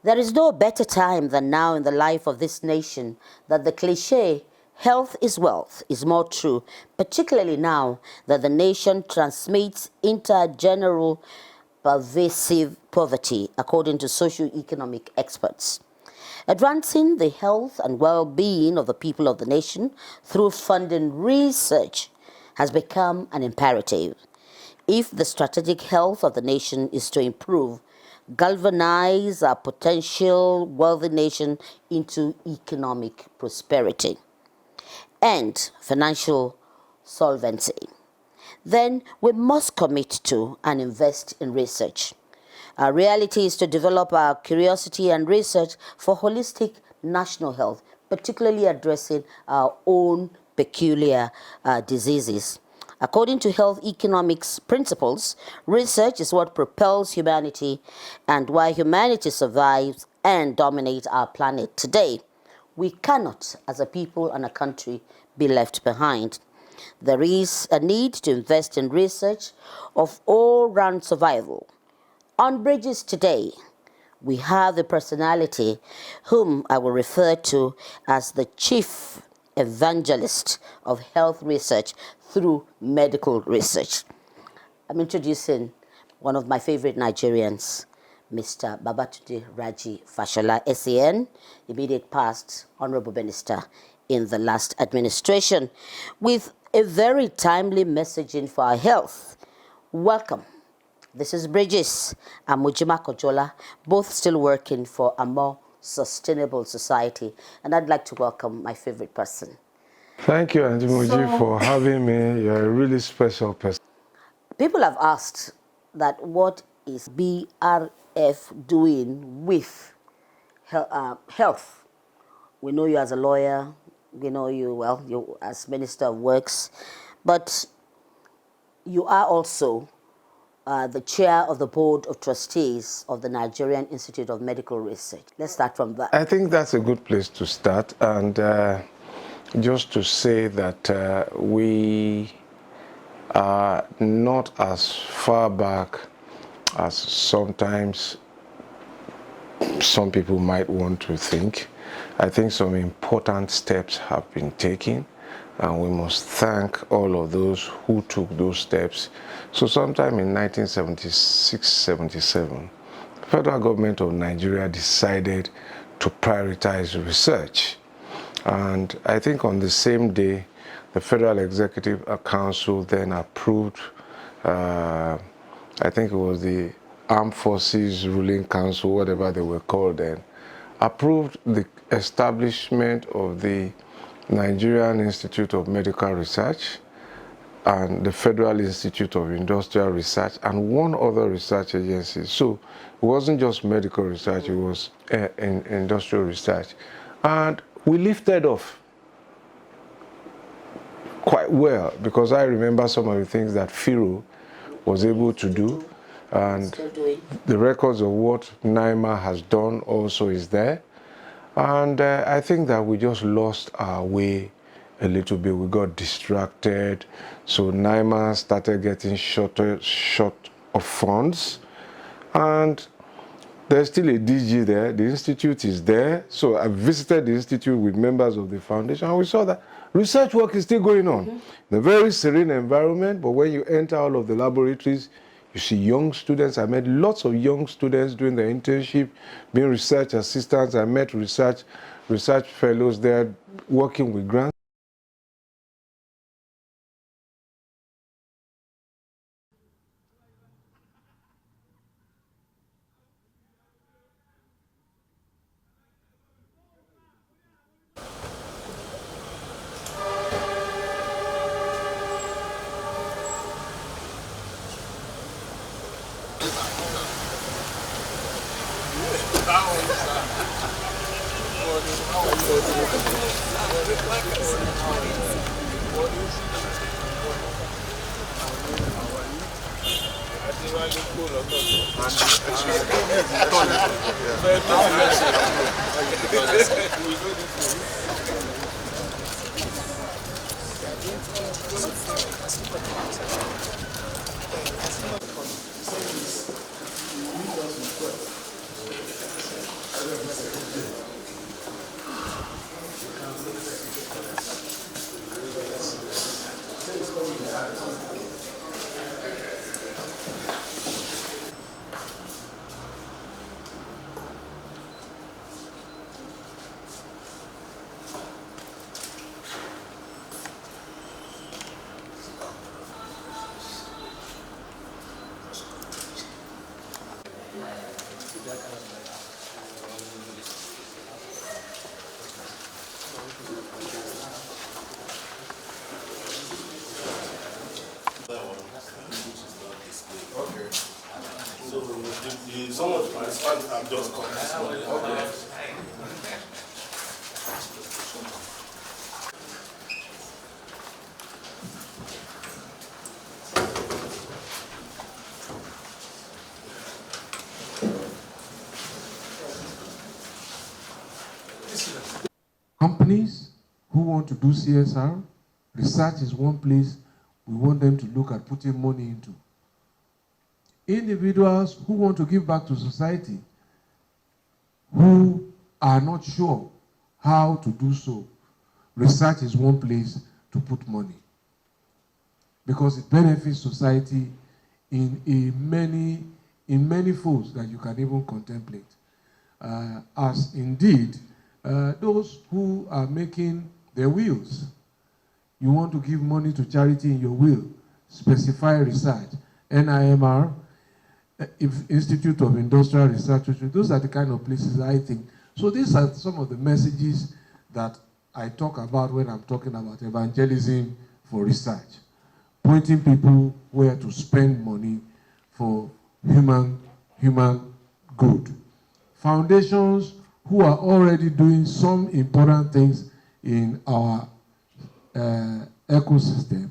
There is no better time than now in the life of this nation that the cliché, health is wealth, is more true, particularly now that the nation transmits intergeneral pervasive poverty, according to socio-economic experts. Advancing the health and well-being of the people of the nation through funding research has become an imperative. If the strategic health of the nation is to improve, galvanize our potential wealthy nation into economic prosperity and financial solvency, then we must commit to and invest in research. Our reality is to develop our curiosity and research for holistic national health, particularly addressing our own peculiar diseases. According to health economics principles, research is what propels humanity and why humanity survives and dominates our planet today. We cannot, as a people and a country, be left behind. There is a need to invest in research of all-round survival. On Bridges today, we have the personality whom I will refer to as the chief evangelist of health research through medical research. I'm introducing one of my favorite Nigerians, Mr. Babatunde Raji Fashola, SAN, immediate past Honorable Minister in the last administration, with a very timely messaging for our health. Welcome. This is Bridges and Mujima Kojola, both still working for a more sustainable society. And I'd like to welcome my favorite person. Thank you, Auntie Muji, for having me. You're a really special person. People have asked that what is BRF doing with health? We know you as a lawyer. We know you, well, you as Minister of Works. But you are also the chair of the Board of Trustees of the Nigerian Institute of Medical Research. Let's start from that. I think that's a good place to start. And just to say that we are not as far back as sometimes some people might want to think. I think some important steps have been taken, and we must thank all of those who took those steps. So sometime in 1976-77, the federal government of Nigeria decided to prioritize research. And I think on the same day, the Federal Executive Council then approved, I think it was the Armed Forces Ruling Council, whatever they were called then, approved the establishment of the Nigerian Institute of Medical Research and the Federal Institute of Industrial Research and one other research agency. So it wasn't just medical research, it was industrial research. And we lifted off quite well, because I remember some of the things that FIRO was able to do, and the records of what NIMR has done also is there. And I think that we just lost our way a little bit. We got distracted. So NIMR started getting short of funds. And there's still a DG there. The institute is there. So I visited the institute with members of the foundation, and we saw that research work is still going on in a very serene environment. But when you enter all of the laboratories, you see young students. I met lots of young students doing their internship, being research assistants. I met research fellows there working with grants. Someone to respond, I'm just coming this morning. Okay. Companies who want to do CSR, research is one place we want them to look at putting money into. Individuals who want to give back to society, who are not sure how to do so, research is one place to put money, because it benefits society in many folds that you can even contemplate. As indeed, those who are making their wills, you want to give money to charity in your will, specify research, NIMR, Institute of Industrial Research, those are the kind of places I think. So these are some of the messages that I talk about when I'm talking about evangelism for research, pointing people where to spend money for human good. Foundations who are already doing some important things in our ecosystem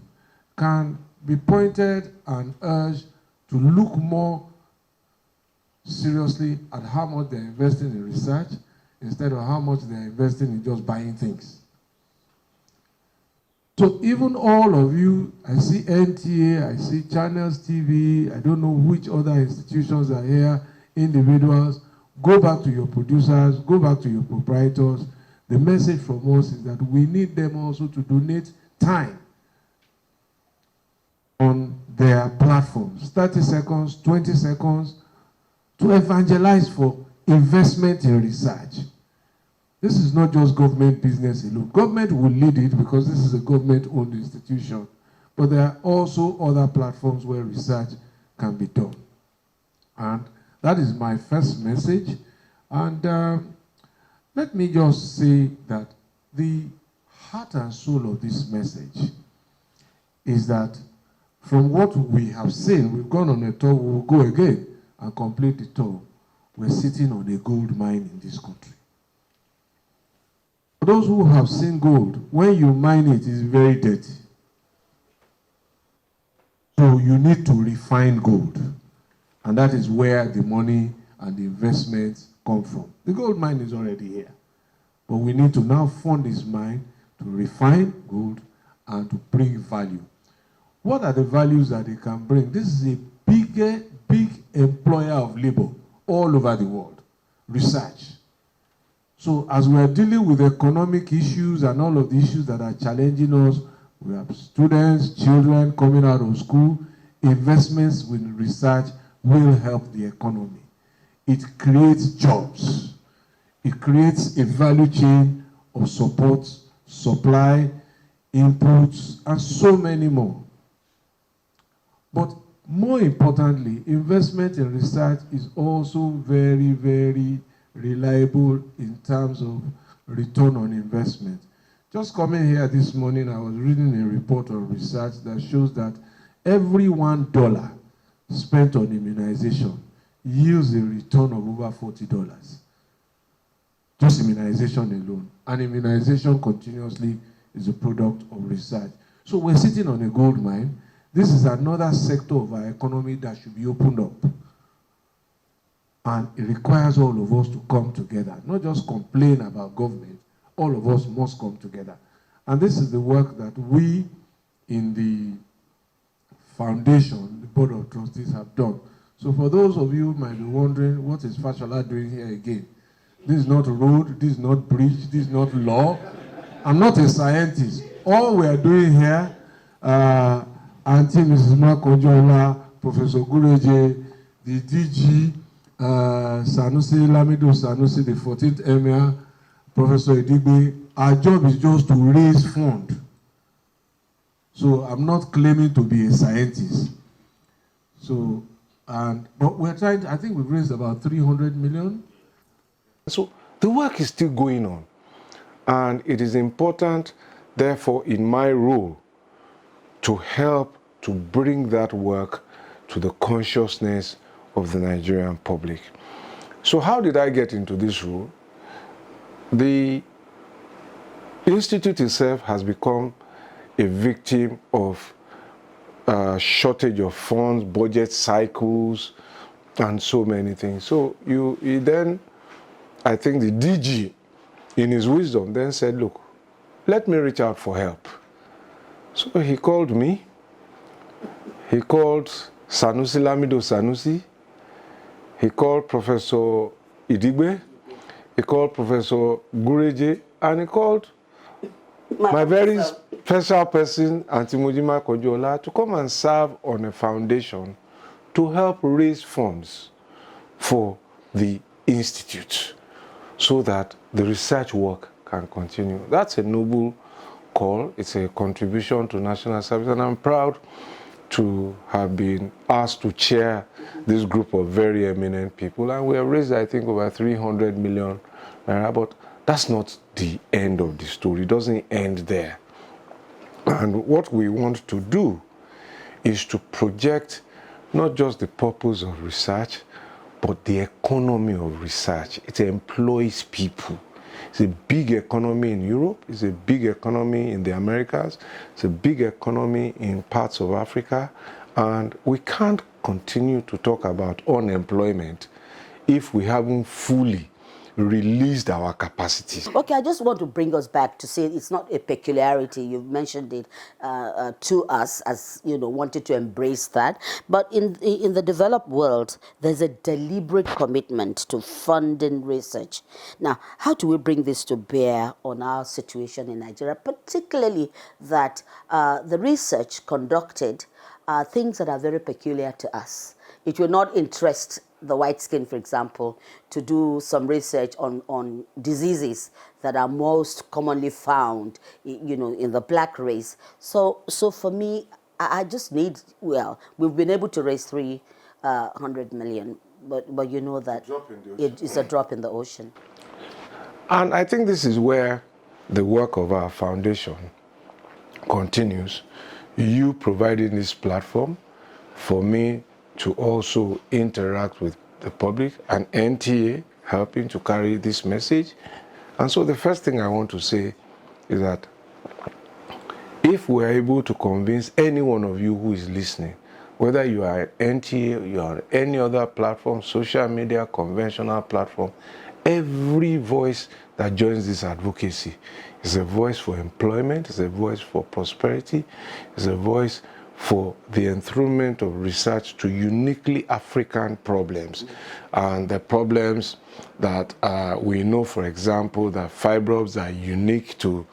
can be pointed and urged to look more seriously at how much they're investing in research instead of how much they're investing in just buying things. So even all of you, I see NTA, I see Channels TV, I don't know which other institutions are here, individuals, go back to your producers, go back to your proprietors. The message from us is that we need them also to donate time on their platforms, 30 seconds, 20 seconds, to evangelize for investment in research. This is not just government business alone. Government will lead it because this is a government-owned institution. But there are also other platforms where research can be done. And that is my first message. And let me just say that the heart and soul of this message is that from what we have seen, we've gone on a tour, we will go again and complete the tour. We're sitting on a gold mine in this country. For those who have seen gold, when you mine it, it's very dirty. So you need to refine gold. And that is where the money and the investments come from. The gold mine is already here. But we need to now fund this mine to refine gold and to bring value. What are the values that they can bring? This is a big employer of labor all over the world. Research. So as we are dealing with economic issues and all of the issues that are challenging us, we have students, children coming out of school, investments with research will help the economy. It creates jobs. It creates a value chain of support, supply, inputs, and so many more. But more importantly, investment in research is also very reliable in terms of return on investment. Just coming here this morning, I was reading a report on research that shows that every $1 spent on immunization yields a return of over $40. Just immunization alone. And immunization continuously is a product of research. So we're sitting on a gold mine. This is another sector of our economy that should be opened up. And it requires all of us to come together, not just complain about government. All of us must come together. And this is the work that we in the foundation, the Board of Trustees, have done. So for those of you who might be wondering, what is Fashola doing here again? This is not road, this is not bridge, this is not law. I'm not a scientist. All we are doing here, Auntie Mrs. Makonjola, Professor Guleje, the DG, Sanusi, Lamido Sanusi, the 14th Emir, Professor Edigbe, our job is just to raise funds. So I'm not claiming to be a scientist. So, but we're trying, I think we've raised about 300 million. So the work is still going on. And it is important, therefore, in my role, to help to bring that work to the consciousness of the Nigerian public. So how did I get into this role? The institute itself has become a victim of shortage of funds, budget cycles, and so many things. So then, I think the DG, in his wisdom, then said, look, let me reach out for help. So he called me, he called Sanusi Lamido Sanusi, he called Professor Idigbe, he called Professor Gureje, and he called my very special person, Auntie Mujima Kojola, to come and serve on a foundation to help raise funds for the institute so that the research work can continue. That's a noble call. It's a contribution to national service, and I'm proud to have been asked to chair this group of very eminent people. And we have raised, I think, over 300 million naira, but that's not the end of the story. It doesn't end there. And what we want to do is to project not just the purpose of research, but the economy of research. It employs people. It's a big economy in Europe, it's a big economy in the Americas, it's a big economy in parts of Africa, and we can't continue to talk about unemployment if we haven't fully released our capacities. Okay, I just want to bring us back to say it's not a peculiarity. You've mentioned it to us as, you know, wanted to embrace that. But in the developed world, there's a deliberate commitment to funding research. Now, how do we bring this to bear on our situation in Nigeria, particularly that the research conducted are things that are very peculiar to us? It will not interest the white skin, for example, to do some research on diseases that are most commonly found, you know, in the black race. So for me, I just need, well, we've been able to raise 300 million, but you know that it is a drop in the ocean. And I think this is where the work of our foundation continues. You providing this platform for me to also interact with the public, and NTA helping to carry this message. And so the first thing I want to say is that if we're able to convince any one of you who is listening, whether you are at NTA, you are on any other platform, social media, conventional platform, every voice that joins this advocacy is a voice for employment, is a voice for prosperity, is a voice for the enthronement of research to uniquely African problems. And the problems that we know, for example, that fibroids are unique to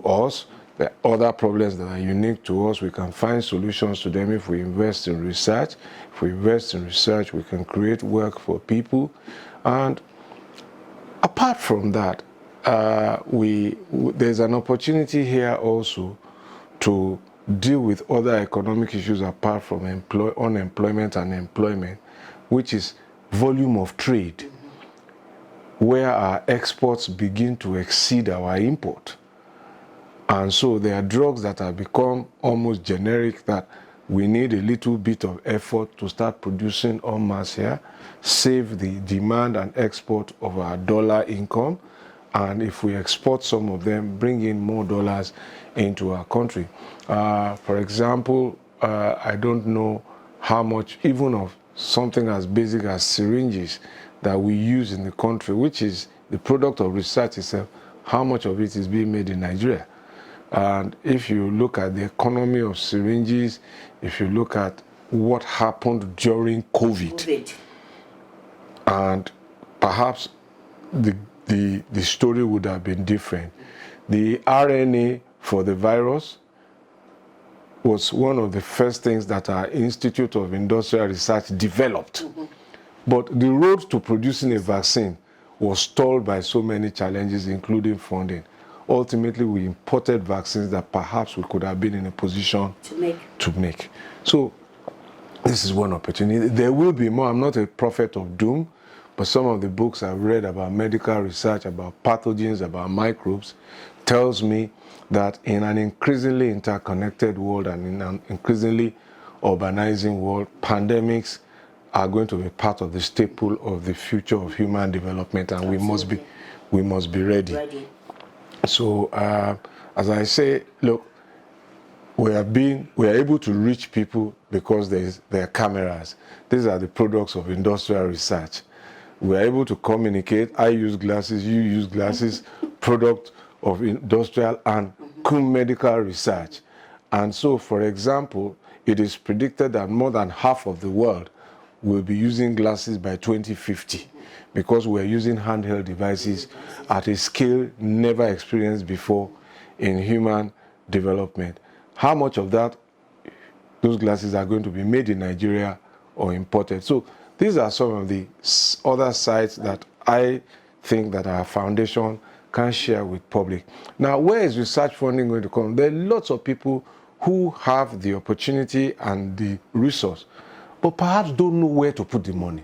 us. The other problems that are unique to us, we can find solutions to them if we invest in research. If we invest in research, we can create work for people. And apart from that, there's an opportunity here also to deal with other economic issues apart from unemployment and employment, which is volume of trade, where our exports begin to exceed our import. And so there are drugs that have become almost generic that we need a little bit of effort to start producing en masse here, save the demand and export of our dollar income. And if we export some of them, bring in more dollars into our country. For example, I don't know how much, even of something as basic as syringes that we use in the country, which is the product of research itself, how much of it is being made in Nigeria. And if you look at the economy of syringes, if you look at what happened during COVID. And perhaps the story would have been different. The RNA for the virus was one of the first things that our Institute of Industrial Research developed. But the road to producing a vaccine was stalled by so many challenges, including funding. Ultimately, we imported vaccines that perhaps we could have been in a position to make. So this is one opportunity. There will be more. I'm not a prophet of doom, but some of the books I've read about medical research, about pathogens, about microbes, tells me that in an increasingly interconnected world and in an increasingly urbanizing world, pandemics are going to be part of the staple of the future of human development, and we must be ready. So as I say, look, we are able to reach people because there are cameras. These are the products of industrial research. We are able to communicate. I use glasses, you use glasses, product of industrial and medical research. And so, for example, it is predicted that more than half of the world will be using glasses by 2050 because we're using handheld devices at a scale never experienced before in human development. How much of those glasses are going to be made in Nigeria or imported? So these are some of the other sites that I think that our foundation can share with public. Now, where is research funding going to come? There are lots of people who have the opportunity and the resource, but perhaps don't know where to put the money.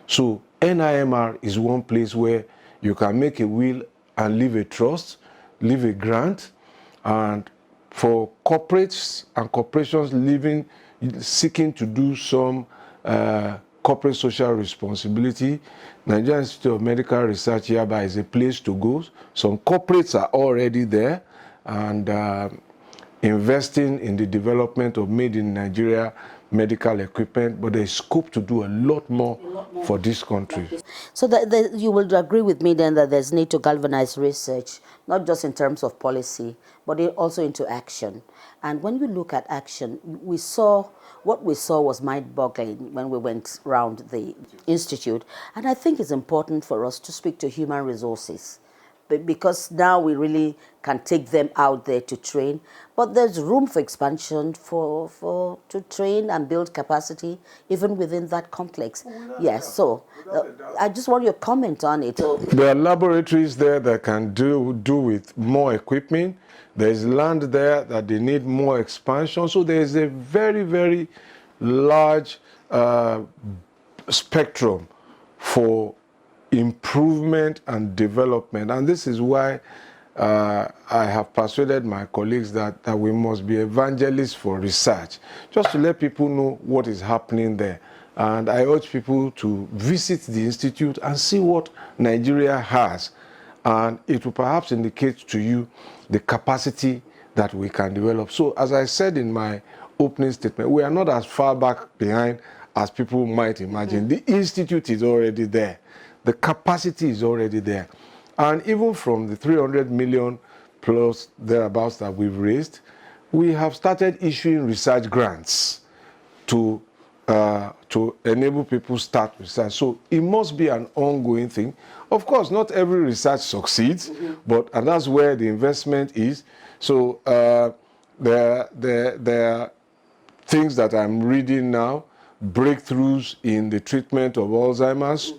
So NIMR is one place where you can make a will and leave a trust, leave a grant, and for corporates and corporations seeking to do some corporate social responsibility, Nigerian Institute of Medical Research hereby is a place to go. Some corporates are already there and investing in the development of made in Nigeria medical equipment, but there's scope to do a lot more for this country. So you will agree with me then that there's need to galvanize research, not just in terms of policy, but also into action. And when we look at action, what we saw was mind-boggling when we went around the institute. And I think it's important for us to speak to human resources, because now we really can take them out there to train, but there's room for expansion to train and build capacity even within that complex. Yes, so I just want your comment on it. There are laboratories there that can do with more equipment. There's land there that they need more expansion. So there's a very, very large spectrum for improvement and development, and this is why I have persuaded my colleagues that we must be evangelists for research, just to let people know what is happening there. And I urge people to visit the institute and see what Nigeria has, and it will perhaps indicate to you the capacity that we can develop. So as I said in my opening statement, we are not as far back behind as people might imagine. The institute is already there. The capacity is already there. And even from the 300 million plus thereabouts that we've raised, we have started issuing research grants to enable people to start research. So it must be an ongoing thing. Of course, not every research succeeds, and that's where the investment is. So there are things that I'm reading now, breakthroughs in the treatment of Alzheimer's.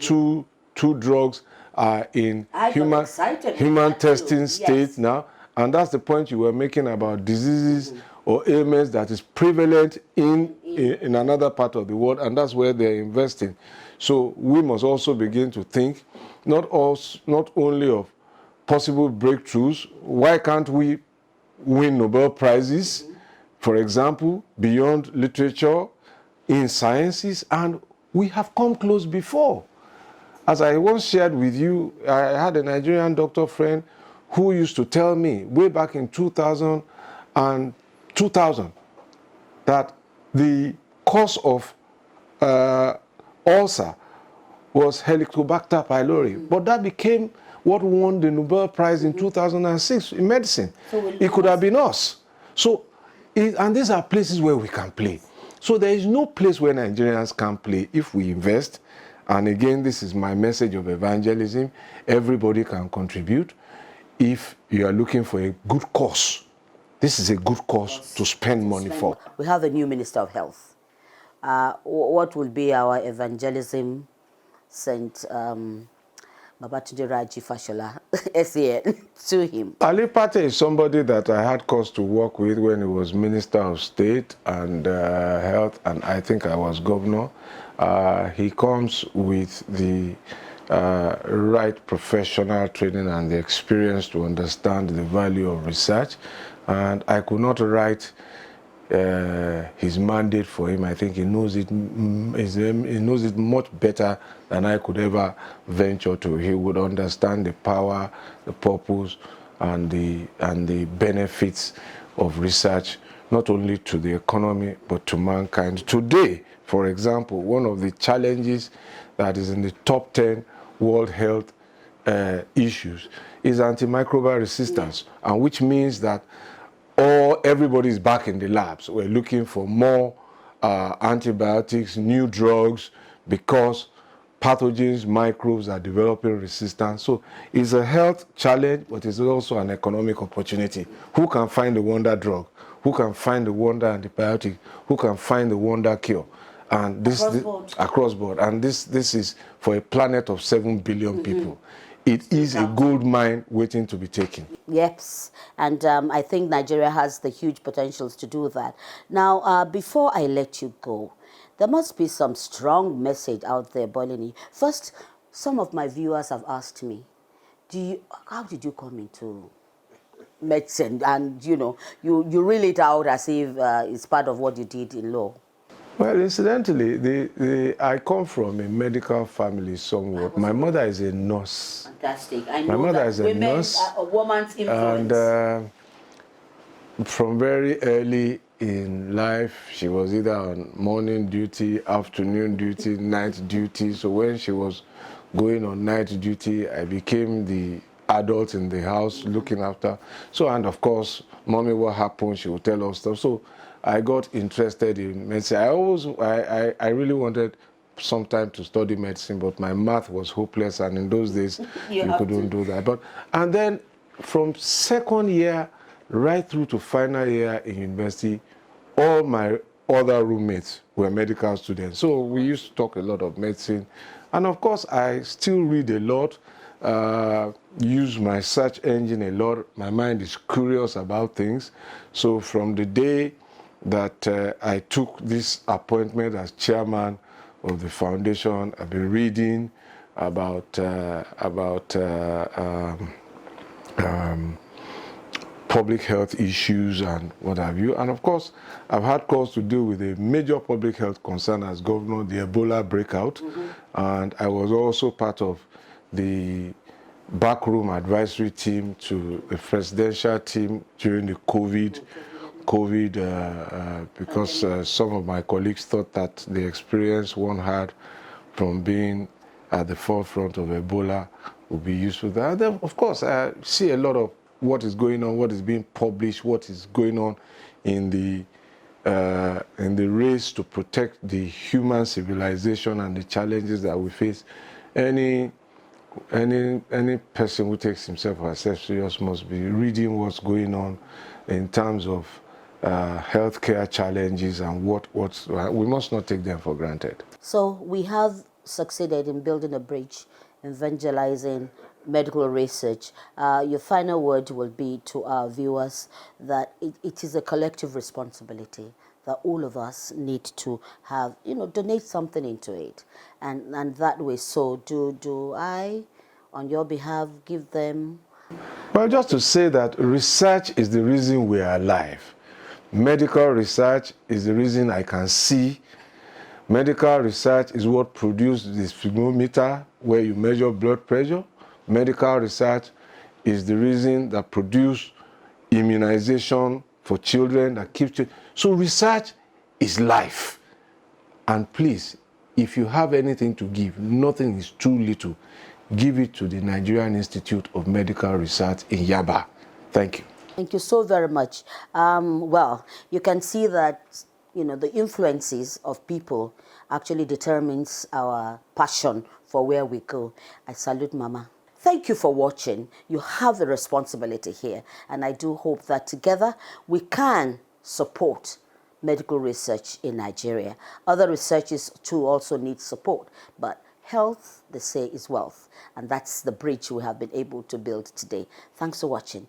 Two drugs are in human testing state now, and that's the point you were making about diseases or ailments that is prevalent in another part of the world, and that's where they're investing. So we must also begin to think not only of possible breakthroughs. Why can't we win Nobel Prizes, for example, beyond literature, in sciences? And we have come close before. As I once shared with you, I had a Nigerian doctor friend who used to tell me way back in 2000 that the cause of ulcer was Helicobacter pylori. But that became what won the Nobel Prize in 2006 in medicine. It could have been us. So, and these are places where we can play. So there is no place where Nigerians can play if we invest. And again, this is my message of evangelism. Everybody can contribute. If you are looking for a good cause, this is a good cause to spend money for. We have a new Minister of Health. What will be our evangelism sent Babatunde Raji Fashola SAN to him? Ali Pate is somebody that I had cause to work with when he was Minister of State and Health, and I think I was governor. He comes with the right professional training and the experience to understand the value of research, and I could not write his mandate for him. I think he knows it. He knows it much better than I could ever venture to. He would understand the power, the purpose, and the benefits of research, not only to the economy but to mankind. Today, for example, one of the challenges that is in the top 10 World Health issues is antimicrobial resistance, and which means that everybody is back in the labs. We're looking for more antibiotics, new drugs, because pathogens, microbes are developing resistance. So it's a health challenge, but it's also an economic opportunity. Who can find the wonder drug? Who can find the wonder antibiotic? Who can find the wonder cure? And this across board. And this is for a planet of 7 billion people. It is a gold mine waiting to be taken. Yes, and I think Nigeria has the huge potentials to do that. Now, before I let you go, there must be some strong message out there, Bolini. First, some of my viewers have asked me, how did you come into medicine? And, you reel it out as if it's part of what you did in law. Well, incidentally, I come from a medical family somewhat. My mother is a nurse. Fantastic. I know My mother that is a women nurse, are a woman's influence. and from very early in life, she was either on morning duty, afternoon duty, night duty. So when she was going on night duty, I became the adult in the house looking after. So, and of course, mommy, what happened? She would tell us stuff. So I got interested in medicine. I really wanted some time to study medicine, but my math was hopeless, and in those days you couldn't do that. And then from second year right through to final year in university, all my other roommates were medical students. So we used to talk a lot of medicine. And of course, I still read a lot, use my search engine a lot. My mind is curious about things. So from the day that I took this appointment as chairman of the foundation, I've been reading about public health issues and what have you. And of course, I've had calls to deal with a major public health concern as governor, the Ebola breakout. And I was also part of the backroom advisory team to the presidential team during the COVID, because some of my colleagues thought that the experience one had from being at the forefront of Ebola would be useful. And then, of course, I see a lot of what is going on, what is being published, what is going on in the race to protect the human civilization and the challenges that we face. Any person who takes himself or herself serious must be reading what's going on in terms of healthcare challenges and we must not take them for granted. So we have succeeded in building a bridge, evangelizing medical research. Your final word will be to our viewers that it is a collective responsibility, that all of us need to have, donate something into it. And that way, so do I, on your behalf, give them? Well, just to say that research is the reason we are alive. Medical research is the reason I can see. Medical research is what produced the sphygmometer, where you measure blood pressure. Medical research is the reason that produced immunization for children, that keeps children. So research is life. And please, if you have anything to give, nothing is too little. Give it to the Nigerian Institute of Medical Research in Yaba. Thank you. Thank you so very much. Well, you can see that, the influences of people actually determines our passion for where we go. I salute Mama. Thank you for watching. You have a responsibility here, and I do hope that together we can support medical research in Nigeria. Other researches too also need support, but health, they say, is wealth, and that's the bridge we have been able to build today. Thanks for watching.